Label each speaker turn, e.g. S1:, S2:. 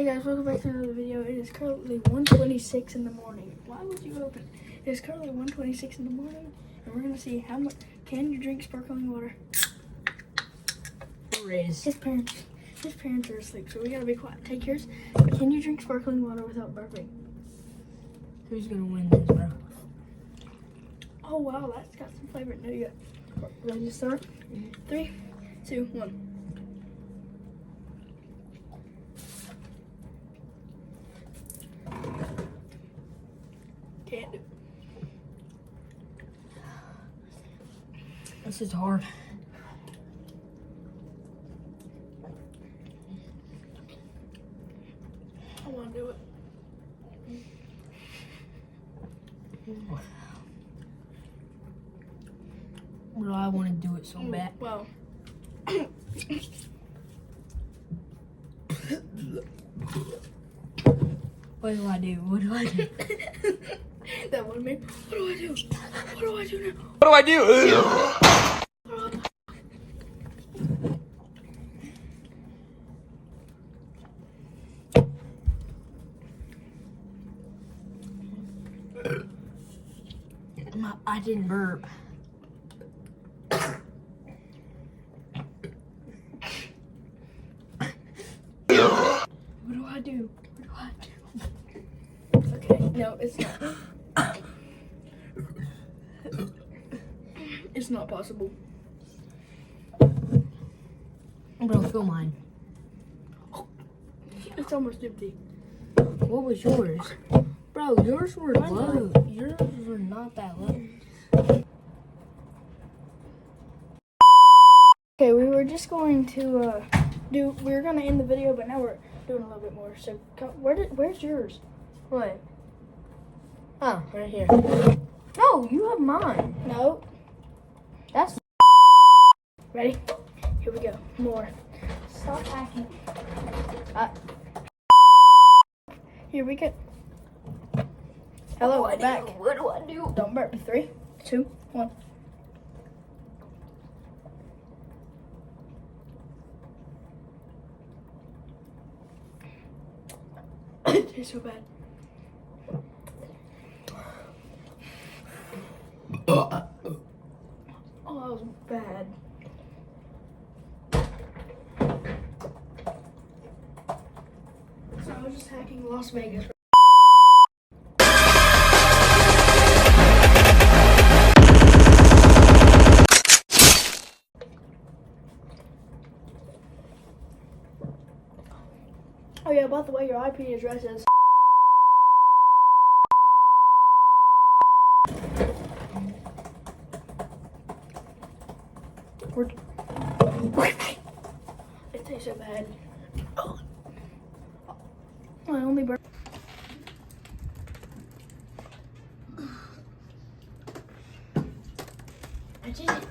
S1: Hey guys, welcome back to another video. It is currently 1:26 in the morning. Why would you open? It is currently 1:26 in the morning, and we're gonna see how much can you drink sparkling water. His parents are asleep, so we gotta be quiet. Take yours. Can you drink sparkling water without burping?
S2: Who's gonna win this, bro?
S1: Oh wow, that's got some flavor. No, you got. Ready to start? 3, 2, 1. Can't do it.
S2: This is hard.
S1: I want to do it.
S2: Bro, I want to do it so bad.
S1: Well.
S2: What do I do? What do I do?
S1: That one made. What do I do? What do I do now?
S3: What do I do?
S2: I didn't burp.
S1: What do I do? What do I do? Okay, no, it's not. It's not possible.
S2: Bro, fill mine.
S1: It's almost empty.
S2: What was yours? Bro, yours were low. Yours were not that low.
S1: Okay, we were just going to we were gonna end the video, but now we're doing a little bit more. So, where's yours?
S2: What? Oh, right here. No, you have mine.
S1: No.
S2: That's
S1: Ready? Here we go. More. Stop hacking. Here we go. Hello, we're back.
S2: What do I do?
S1: Don't burp. 3, 2, 1. It tastes so bad. Oh, that was bad. So I was just hacking Las Vegas. Oh yeah, by the way, your IP address is. It tastes so bad. Oh. I only burped. I did it.